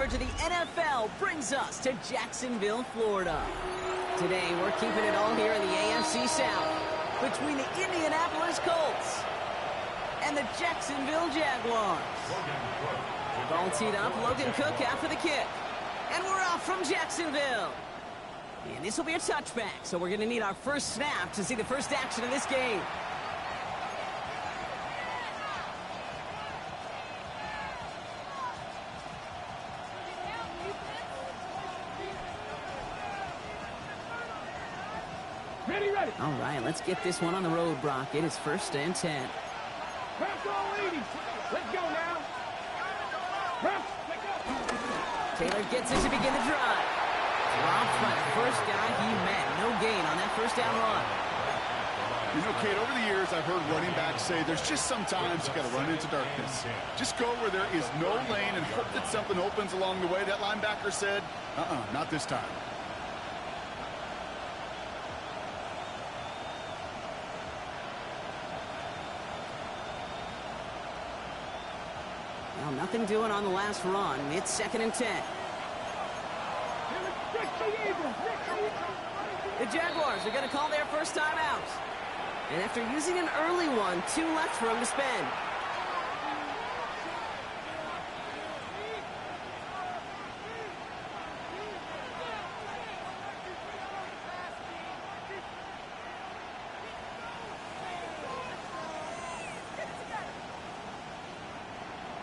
to the NFL brings us to Jacksonville, Florida. Today, we're keeping it all here in the AFC South between the Indianapolis Colts and the Jacksonville Jaguars. Ball teed up, Logan Cook after the kick. And we're off from Jacksonville. And this will be a touchback, so we're going to need our first snap to see the first action of this game. Ready. All right, let's get this one on the road, Brock. It is 1st and 10. Press all 80. Let's go now. Press. Taylor gets it to begin the drive. Dropped by the first guy he met. No gain on that first down run. You know, Kate, over the years, I've heard running backs say there's just sometimes you got to run into darkness. Just go where there is no lane and hope that something opens along the way. That linebacker said, not this time. Well, nothing doing on the last run. It's 2nd and 10. The Jaguars are going to call their first time out. And after using an early one, 2 left for him to spend.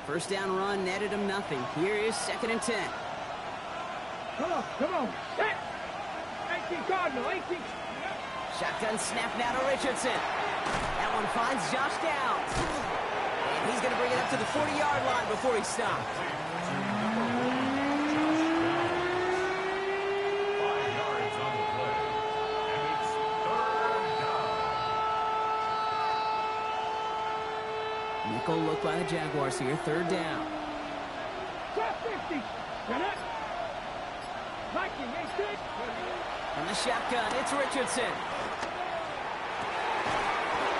First down run netted him nothing. Here is 2nd and 10. Come on. Set. 18 Cardinal, 18. Shotgun snap now to Richardson. That one finds Josh Downs. And he's going to bring it up to the 40-yard line before he stops. 5 yards on the play. And it's 3rd down. Nickel look by the Jaguars here. 3rd down. Top 50. Get it. Viking, 18. From the shotgun, it's Richardson.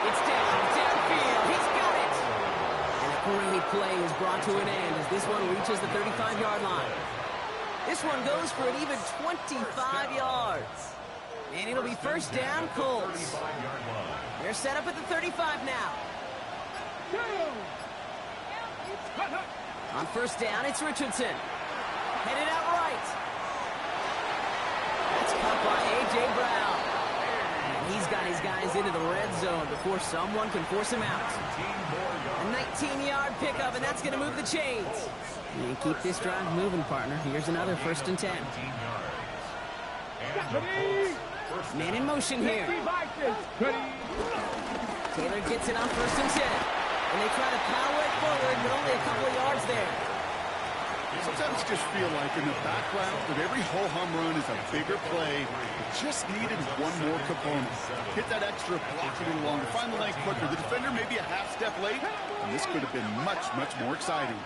It's downfield. He's got it. And a great play is brought to an end as this one reaches the 35-yard line. This one goes for an even 25 yards. And it'll be 1st down, Colts. They're set up at the 35 now. On 1st down, it's Richardson. Headed out right. That's caught by A.J. Brown. And he's got his guys into the red zone before someone can force him out. A 19-yard pickup, and that's going to move the chains. And keep this drive moving, partner. Here's another 1st and 10. Man in motion here. Taylor gets it on 1st and 10. And they try to power it forward, but only a couple of yards there. Sometimes just feel like in the background of every ho-hum run is a bigger play. It just needed one more component. Hit that extra, block it a little longer, find the lane quicker. The defender may be a half step late, and this could have been much, much more exciting.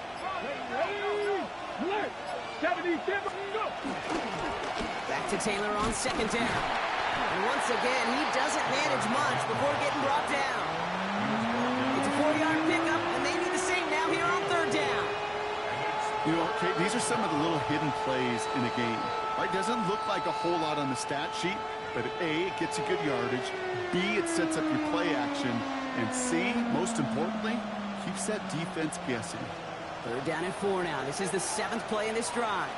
Back to Taylor on 2nd down. And once again, he doesn't manage much before getting brought down. It's a 4-yard pickup, and they need the same now here on 3rd down. You know, Kate, these are some of the little hidden plays in a game. Right? Doesn't look like a whole lot on the stat sheet, but A, it gets you good yardage. B, it sets up your play action. And C, most importantly, keeps that defense guessing. 3rd down and 4 now. This is the 7th play in this drive.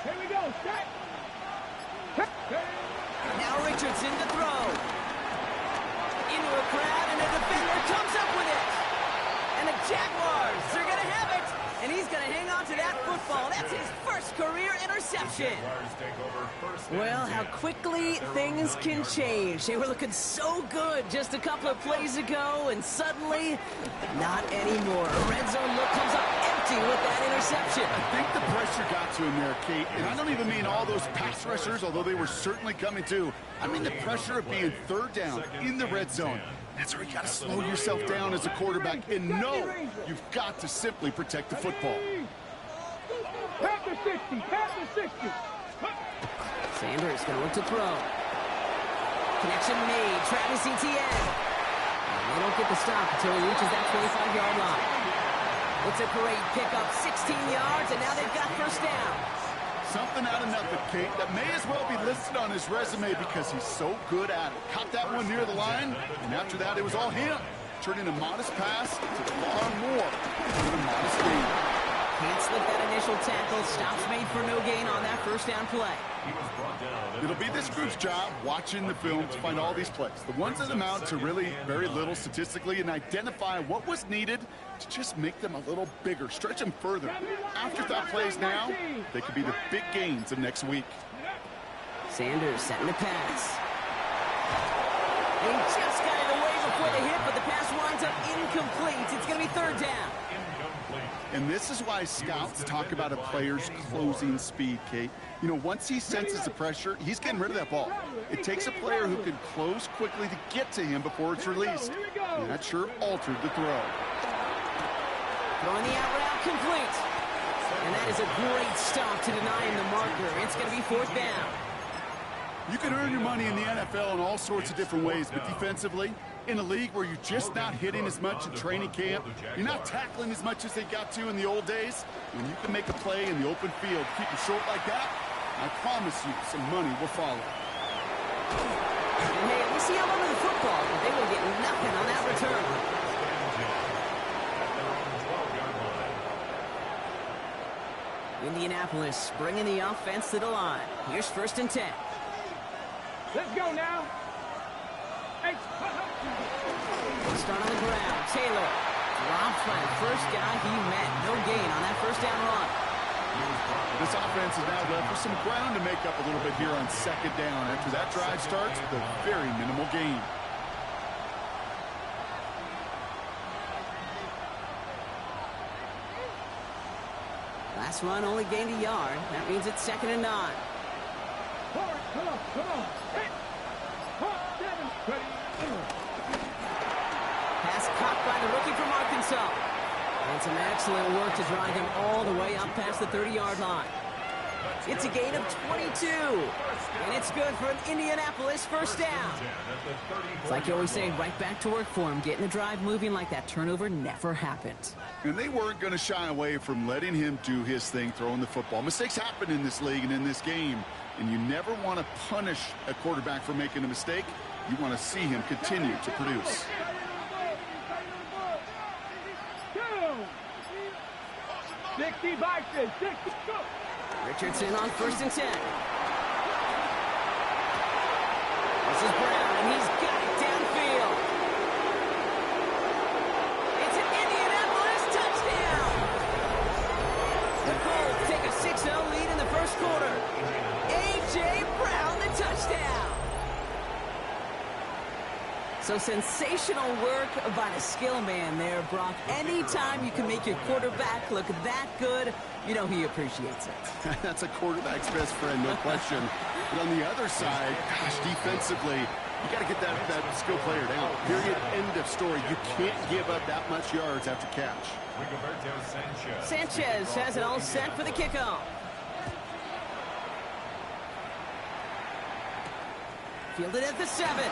Here we go. Set. Now Richardson to throw. Into a crowd, and a defender comes up with it. And the Jaguars are going to have it. And he's going to hang on to that football. That's his first career interception. Well, how quickly things can change. They were looking so good just a couple of plays ago, and suddenly, not anymore. A red zone look comes up empty with that interception. I think the pressure got to him there, Kate. And I don't even mean all those pass rushers, although they were certainly coming too. I mean the pressure of being 3rd down in the red zone. That's where you got to slow yourself down as a quarterback and know you've got to simply protect the football. Pass the 60. Pass the 60. Sanders going to look to throw. Connection made. Travis Etienne. And they don't get the stop until he reaches that 25-yard line. It's a great pickup, 16 yards, and now they've got first down. Something out of nothing, Kate, that may as well be listed on his resume because he's so good at it. Caught that one near the line, and after that, it was all him. Turning a modest pass to far more than a modest gain. Can't slip that initial tackle. Stops made for no gain on that first down play. It'll be this group's job watching the film to find all these plays. The ones that amount to really very little statistically and identify what was needed to just make them a little bigger, stretch them further. Afterthought plays now, they could be the big gains of next week. Sanders setting the pass. He just got it away before the hit, but the pass winds up incomplete. It's going to be third down. And this is why scouts talk about a player's closing speed, Kate. You know, once he senses the pressure, he's getting rid of that ball. It takes a player who can close quickly to get to him before it's released. And that sure altered the throw. Throwing the out route complete. And that is a great stop to deny him the marker. It's going to be fourth down. You can earn your money in the NFL in all sorts of different ways, but defensively, in a league where you're just not hitting as much in training camp, you're not tackling as much as they got to in the old days, when you can make a play in the open field, keep it short like that, I promise you some money will follow. And hey, we see how long of the football, but they will get nothing on that return. Indianapolis bringing the offense to the line. Here's first and 10. Let's go now. Hey. Start on the ground. Taylor drops by the first guy he met. No gain on that first down run. This offense is now left with some ground to make up a little bit here on second down. After that drive starts with a very minimal gain. Last run only gained a yard. That means it's 2nd and 9. Come on. Hey. 7. Pass caught by the rookie from Arkansas. And some excellent work to drive him all the way up past the 30-yard line. It's a gain of 22. And it's good for an Indianapolis first down. It's like you always say, right back to work for him, getting the drive moving like that turnover never happened. And they weren't going to shy away from letting him do his thing, throwing the football. Mistakes happen in this league and in this game. And you never want to punish a quarterback for making a mistake. You want to see him continue to produce. 60 by 60. Richardson on first and 10. This is Brown, and he's got it downfield. It's an Indianapolis touchdown. The Colts take a 6-0 lead in the first quarter. A.J. Brown, the touchdown. So sensational work by the skill man there, Brock. Anytime you can make your quarterback look that good, you know he appreciates it. That's a quarterback's best friend, no question. But on the other side, gosh, defensively, you got to get that skill player down. Period. End of story. You can't give up that much yards after catch. Sanchez has it all set for the kickoff. Fielded at the 7.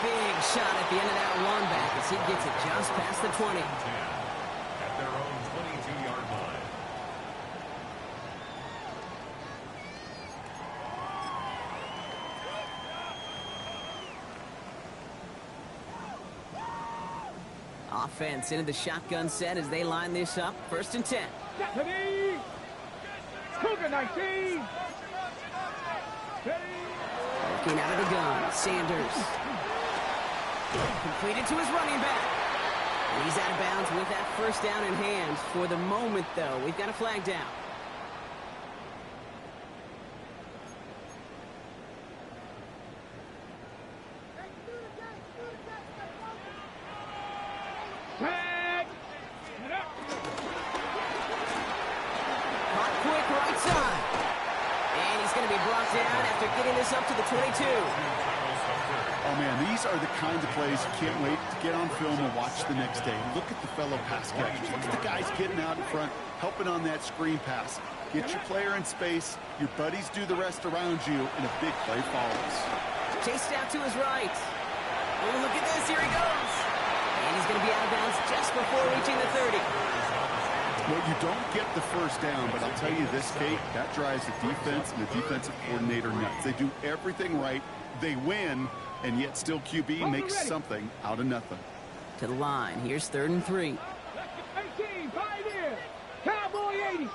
Big shot at the end of that one back as he gets it just past the 20. At their own 22-yard line. Offense into the shotgun set as they line this up. First and 10. Cougar 19. Looking out of the gun. Sanders. Completed to his running back. And he's out of bounds with that first down in hand. For the moment, though, we've got a flag down. Caught quick right side. And he's going to be brought down after getting this up to the 22. Oh, man, these are the kinds of plays you can't wait to get on film and watch the next day. Look at the fellow pass catchers. Look at the guys getting out in front, helping on that screen pass. Get your player in space, your buddies do the rest around you, and a big play follows. Chased out to his right. Oh, look at this. Here he goes. And he's going to be out of bounds just before reaching the 30. Well, you don't get the first down, but I'll tell you this, Kate, that drives the defense and the defensive coordinator nuts. They do everything right. They win, and yet still QB makes something out of nothing. To the line. Here's 3rd and 3. 18, Pioneer. Cowboy 80.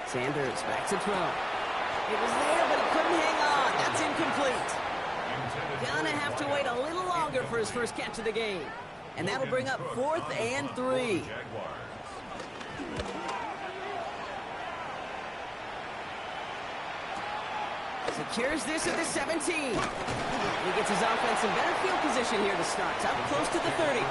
Sanders back to throw. It was there, but he couldn't hang on. That's incomplete. Gonna have to wait a little longer for his first catch of the game. And that'll bring up 4th and 3. Secures this at the 17. He gets his offense in better field position here to start. Up close to the 30.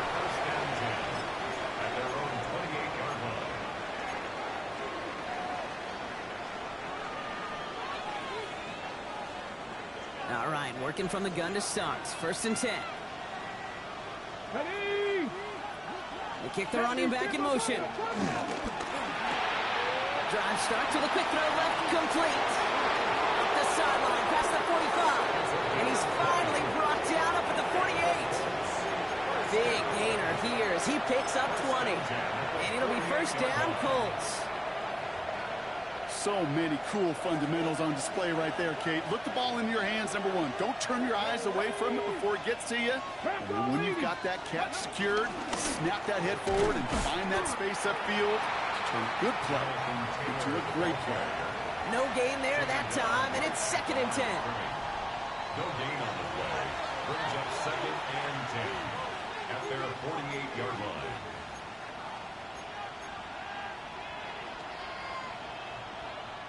All right, working from the gun to start. 1st and 10. Ready. They kick the running back in motion. Drive start to the quick throw left, complete. Up the sideline, past the 45. And he's finally brought down up at the 48. Big gainer here as he picks up 20. And it'll be 1st down, Colts. So many cool fundamentals on display right there, Kate. Look the ball in your hands, number one. Don't turn your eyes away from it before it gets to you. And then when you've got that catch secured, snap that head forward and find that space upfield. Turn good play into a great play. No gain there that time, and it's 2nd and 10. No gain on the play. Brings up 2nd and 10 at their 48-yard line.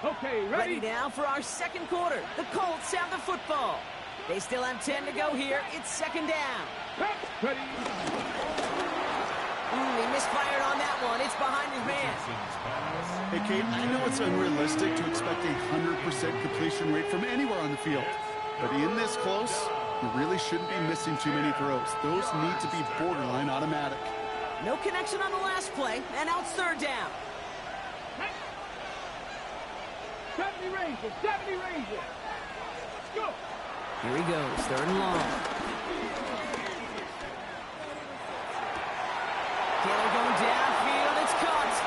Okay, Ready now for our 2nd quarter. The Colts have the football. They still have 10 to go here. It's 2nd down. Ready. He misfired on that one. It's behind his man. Hey, Kate, I know it's unrealistic to expect a 100% completion rate from anywhere on the field. But in this close, you really shouldn't be missing too many throws. Those need to be borderline automatic. No connection on the last play, and now it's 3rd down. 70 Rangers. 70 Rangers. Let's go. Here he goes, 3rd and long. Taylor going downfield, it's caught.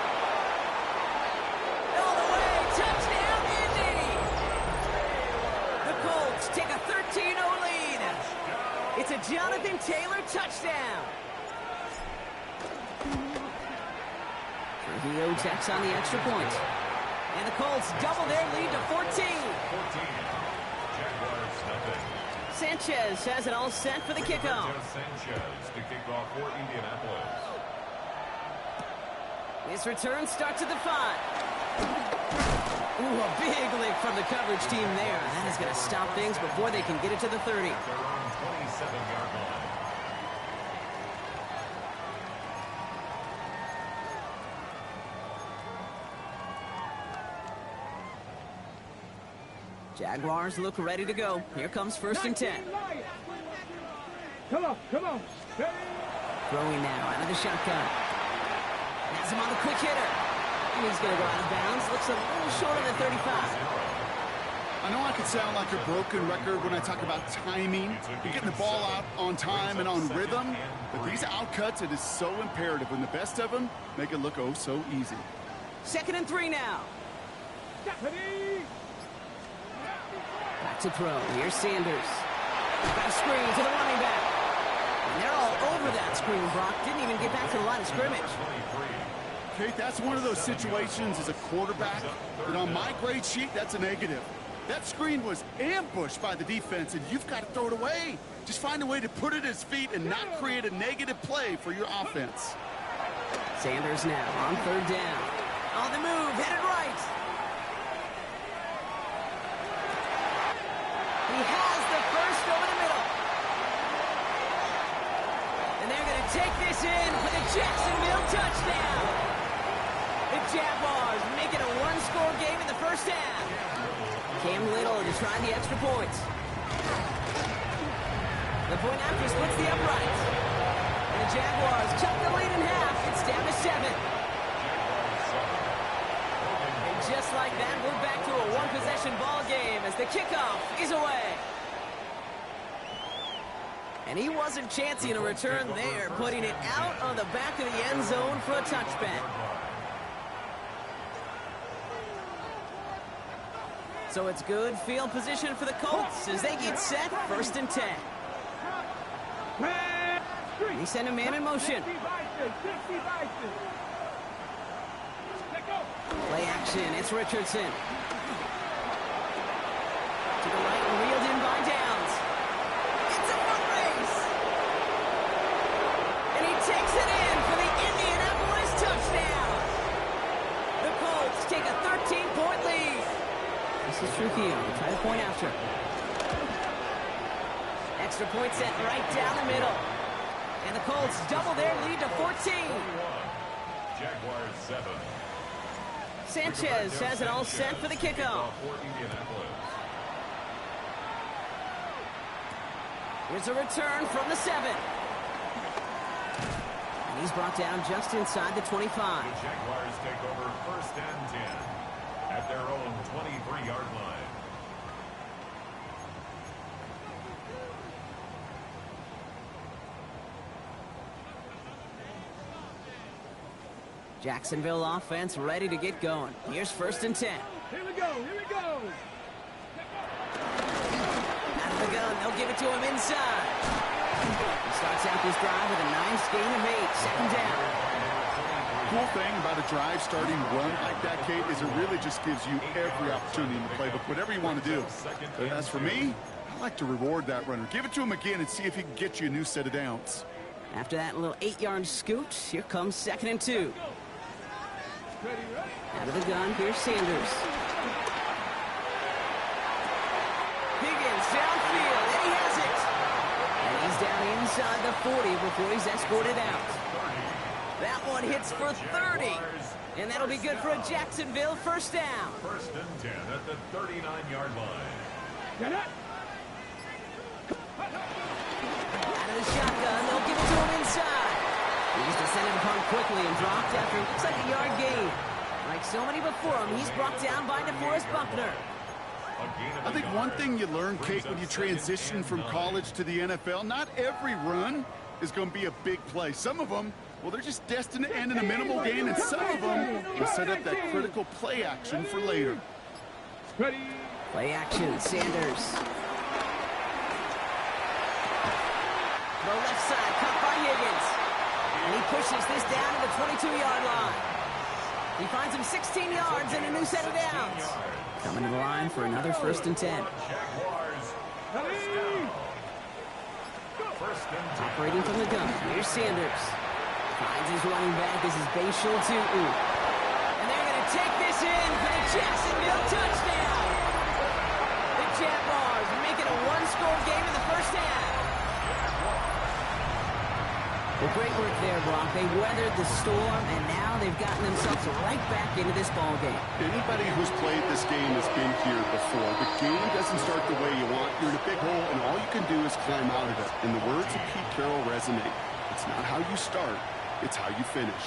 All the way, touchdown, Indy! The Colts take a 13-0 lead. It's a Jonathan Taylor touchdown. Trujillo checks on the extra point. And the Colts double their lead to 14. Sanchez has it all set for the kickoff. Sanchez to kick off for Indianapolis. His return starts at the 5. Ooh, a big lick from the coverage team there. That is going to stop things before they can get it to the 30. Their own 27-yard line. Jaguars look ready to go. Here comes 1st and 10. Come on, come on. Ready. Throwing now out of the shotgun. Has him on the quick hitter. And he's going to go out of bounds. Looks a little short of the 35. I know I could sound like a broken record when I talk about timing, and getting the ball out on time and on rhythm, but these outcuts, it is so imperative. When the best of them make it look oh so easy. 2nd and 3 now. Ready. Back to throw. Here's Sanders. Got a screen to the running back. And they're all over that screen, Brock. Didn't even get back to the line of scrimmage. Kate, that's one of those situations as a quarterback that on my grade sheet, that's a negative. That screen was ambushed by the defense, and you've got to throw it away. Just find a way to put it at his feet and not create a negative play for your offense. Sanders now on 3rd down. On the move, headed right. He has the first over the middle. And they're going to take this in for the Jacksonville touchdown. The Jaguars make it a one-score game in the 1st half. Cam Little to try the extra points. The point after splits the uprights. And the Jaguars cut the lead in half. It's down to 7. And just like that, we're back to a one-possession ball game as the kickoff is away. And he wasn't chancing a return there, putting it out on the back of the end zone for a touchback. So it's good field position for the Colts as they get set, 1st and 10. They send a man in motion. Play action, it's Richardson. To the right and reeled in by Downs. It's a foot race. And he takes it in for the Indianapolis touchdown. The Colts take a 13-point lead. This is Trujillo, try to point after. Extra point set right down the middle. And the Colts double their lead to 14. Jaguars 7. Sanchez has it all set for the kickoff. Here's a return from the 7. And he's brought down just inside the 25. The Jaguars take over 1st and 10 at their own 23-yard line. Jacksonville offense ready to get going. Here's 1st and 10. Here we go, here we go. Out of the gun, they'll give it to him inside. He starts out this drive with a nice gain of 8, 2nd down. Cool thing about a drive starting run like that, Kate, is it really just gives you every opportunity in the playbook, whatever you want to do. But as for me, I like to reward that runner. Give it to him again and see if he can get you a new set of downs. After that little 8-yard scoot, here comes 2nd and 2. Out of the gun, here's Sanders. Higgins downfield, and he has it. And he's down inside the 40 before he's escorted out. That one hits for 30. And that'll be good for a Jacksonville 1st down. 1st and 10 at the 39-yard line. Get it. Out of the shotgun, they'll give it to him inside. He's descended upon quickly and dropped after it looks like a yard gain. Like so many before him, he's brought down by DeForest Buckner. I think one thing you learn, Kate, when you transition from college to the NFL, not every run is going to be a big play. Some of them, well, they're just destined to end in a minimal gain, and some of them will set up that critical play action for later. Ready. Play action, Sanders. The left side, caught by Higgins. And he pushes this down to the 22-yard line. He finds him 16 yards and a new set of downs. Coming to the line for another 1st and 10. Operating from the gun, here's Sanders. Finds his running back, this is Bashal Tutu. And they're going to take this in for the Jacksonville touchdown. The Jaguars make it a one-score game in the 1st half. Well, great work there, Brock. They weathered the storm, and now they've gotten themselves right back into this ball game. Anybody who's played this game has been here before. The game doesn't start the way you want. You're in a big hole, and all you can do is climb out of it. And the words of Pete Carroll resonate. It's not how you start, it's how you finish.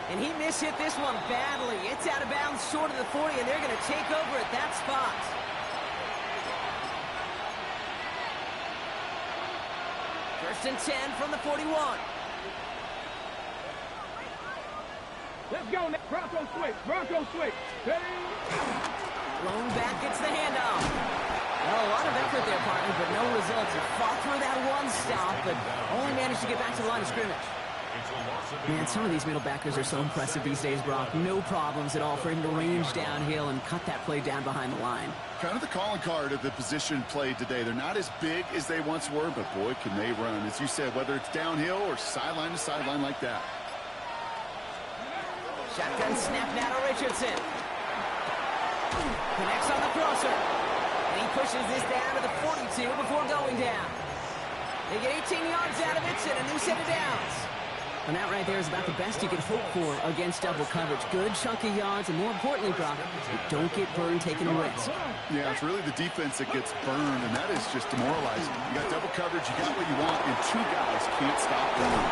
And he mishit this one badly. It's out of bounds short of the 40, and they're going to take over at that spot. First and 10 from the 41. Let's go now. Bronco switch. Bronco switch. Ready. Lone back gets the handoff. Well, a lot of effort there, partner, but no results. He fought through that one stop, but only managed to get back to the line of scrimmage. Man, some of these middle backers are so impressive these days, Brock. No problems at all for him to range downhill and cut that play down behind the line. Kind of the calling card of the position played today. They're not as big as they once were, but boy, can they run. As you said, whether it's downhill or sideline to sideline like that. Shotgun snap now to Richardson. Connects on the crosser. And he pushes this down to the 42 before going down. They get 18 yards out of it and a new set of downs. And that right there is about the best you can hope for against double coverage. Good chunky yards, and more importantly, Brock, you don't get burned taking a risk. Yeah, it's really the defense that gets burned, and that is just demoralizing. You got double coverage, you got what you want, and two guys can't stop running.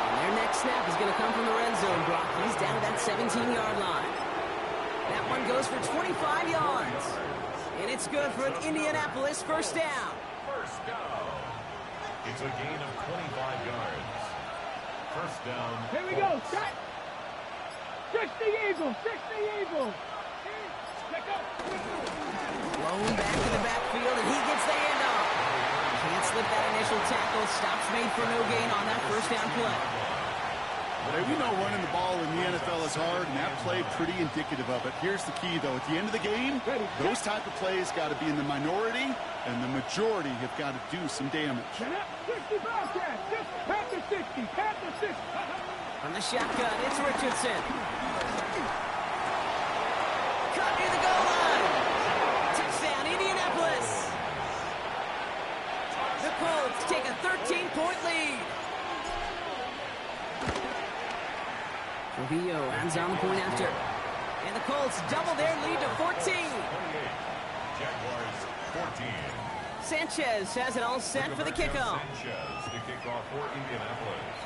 And their next snap is going to come from the red zone, Brock. He's down to that 17-yard line. That one goes for 25 yards. And it's good for an Indianapolis first down. First down. It's a gain of 25 yards. First down. Here we go. Set. 60 Eagles. 60 Eagles. Let go. Blown back to the backfield, and he gets the handoff. Can't slip that initial tackle. Stops made for no gain on that first down play. Hey, we know running the ball in the NFL is hard, and that play pretty indicative of it. Here's the key, though. At the end of the game, those type of plays got to be in the minority, and the majority have got to do some damage. 60 Bobcats. Panther 60. Panther 60. From the shotgun, it's Richardson. Cut near the goal line. Touchdown, Indianapolis. The Colts take a 13-point lead. Trujillo ends on the point after. And the Colts double their lead to 14. 28. Jaguars 14. Sanchez has it all set for the kickoff. Sanchez to kick off for Indianapolis.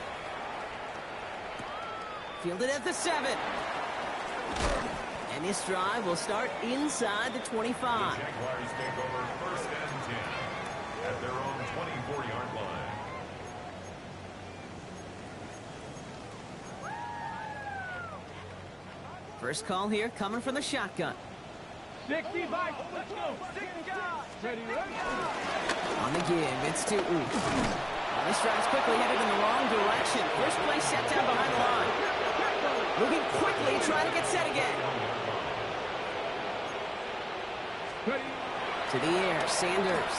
Fielded at the 7. And this drive will start inside the 25. The Jaguars take over first and 10 at their own 24-yard line. First call here coming from the shotgun. 60 Bikes. Let's go. 60 guys. Ready, ready. On the give, it's to Oof. This drive's quickly headed in the wrong direction. First play set down behind the line. Moving quickly, trying to get set again. Ready. To the air, Sanders.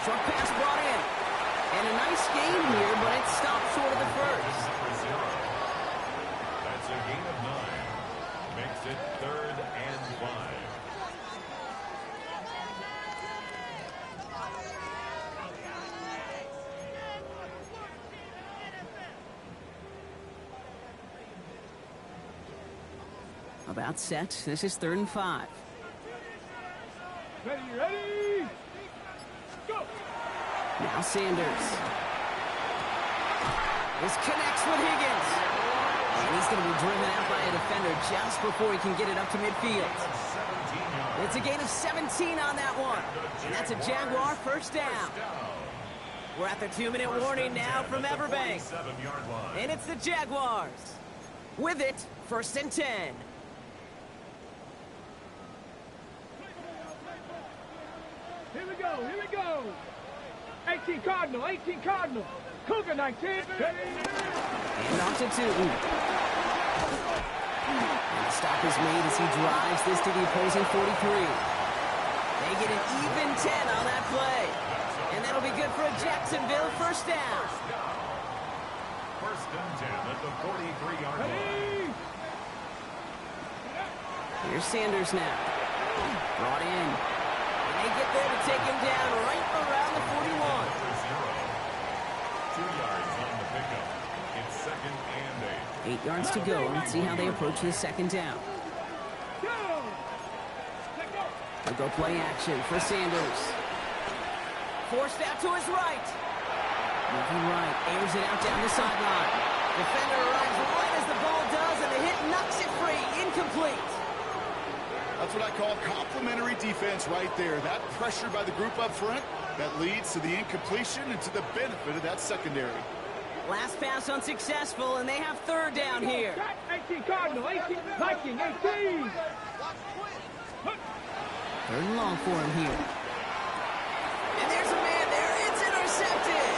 Short pass brought in. And a nice gain here, but it stopped short of the first. That's a gain of 9. Makes it 3rd and 5. About set. This is 3rd and 5. Ready, ready. Go. Now Sanders. This connects with Higgins. And he's going to be driven out by a defender just before he can get it up to midfield. It's a gain of 17 on that one. And that's a Jaguar first down. We're at the 2-minute warning now from Everbank. And it's the Jaguars. With it, 1st and 10. Here we go. Here we go. 18 Cardinal. 18 Cardinal. Cougar 19. And off to Tootin. And the stop is made as he drives this to the opposing 43. They get an even 10 on that play. And that'll be good for a Jacksonville first down. First and 10 at the 43-yard line. Here's Sanders now. Brought in. And they get there to take him down right around the 41. 2 yards on the pickup. It's 2nd and 8. 8 yards to go. Let's see how they approach the 2nd down. They'll go play action for Sanders. Forced out to his right. Moving right. Airs it out down the sideline. Defender arrives right as the ball does, and the hit knocks it free. Incomplete. That's what I call complimentary defense right there. That pressure by the group up front, that leads to the incompletion and to the benefit of that secondary. Last pass unsuccessful, and they have 3rd down here. 18 Cardinal. 18 Viking. 18. 3rd and long for him here. And there's a man there. It's intercepted.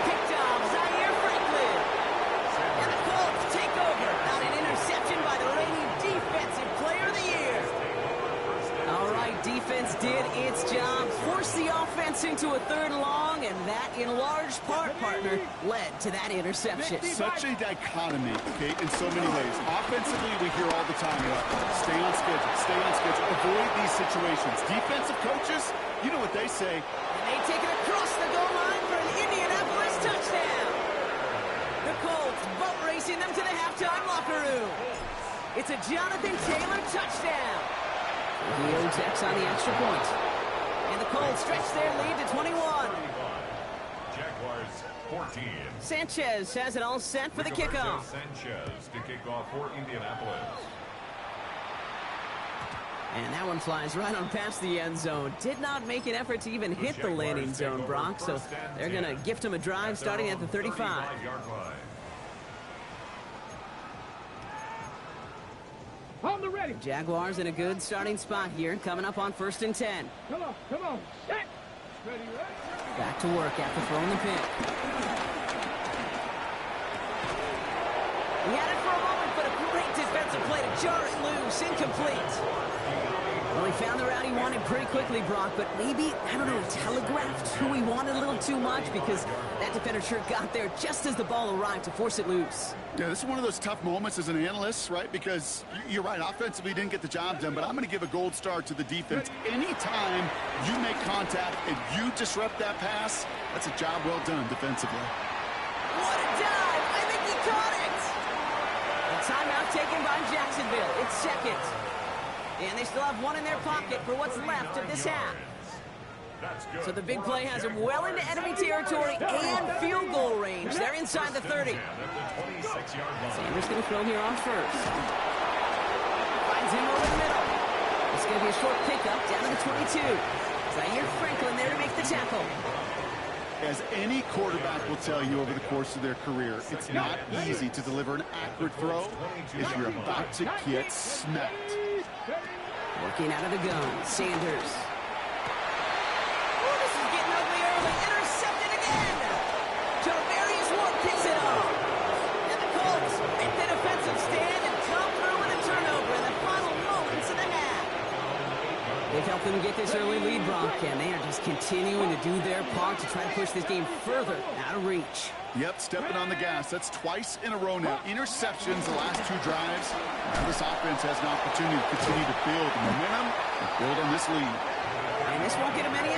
Picked off Zaire Franklin. And the Colts take over on an interception by the reigning Defensive Player of the Year. All right, defense did its job. Forced the offense into a 3rd and long, and that, in large part, partner, led to that interception. Such a dichotomy, okay, in so many ways. Offensively, we hear all the time, stay on schedule, avoid these situations. Defensive coaches, you know what they say. And they take it across the goal line for an Indianapolis touchdown. The Colts boat racing them to the halftime locker room. It's a Jonathan Taylor touchdown. The JAX on the extra point. And the Colts stretch their lead to 21. Jaguars 14. Sanchez has it all set for the kickoff. Sanchez to kick off for Indianapolis. And that one flies right on past the end zone. Did not make an effort to even hit the landing zone, Brock. So they're going to gift him a drive starting at the 35. On the ready. Jaguars in a good starting spot here, coming up on 1st and 10. Come on, come on. Set. Ready, ready. Back to work after throwing the pick. He had it for a moment, but a great defensive play to jar it loose. Incomplete. Well, he found the route he wanted pretty quickly, Brock, but maybe, I don't know, telegraphed who he wanted a little too much because that defender sure got there just as the ball arrived to force it loose. Yeah, this is one of those tough moments as an analyst, right? Because you're right, offensively didn't get the job done, but I'm going to give a gold star to the defense. Anytime you make contact and you disrupt that pass, that's a job well done defensively. What a dive! I think he caught it! A timeout taken by Jacksonville. It's second. And they still have one in their pocket for what's left of this half. So the big play has him well into enemy territory and field goal range. They're inside the 30. Sanders going to throw here on first. Finds him over the middle. It's going to be a short pickup down to the 22. Zaire Franklin there to make the tackle. As any quarterback will tell you over the course of their career, it's not easy to deliver an accurate throw if you're about to get smacked. Working out of the gun, Sanders. Oh, this is getting ugly early. Intercepted again. Javarius Ward picks it off. And the Colts make the defensive stand and come through with a turnover in the final moments of the half. They've helped them get this early lead, Brock, and they are just continuing to do their part to try to push this game further out of reach. Yep, stepping on the gas. That's twice in a row now. Interceptions the last 2 drives. Now this offense has an opportunity to continue to build momentum and build on this lead. And this won't get them any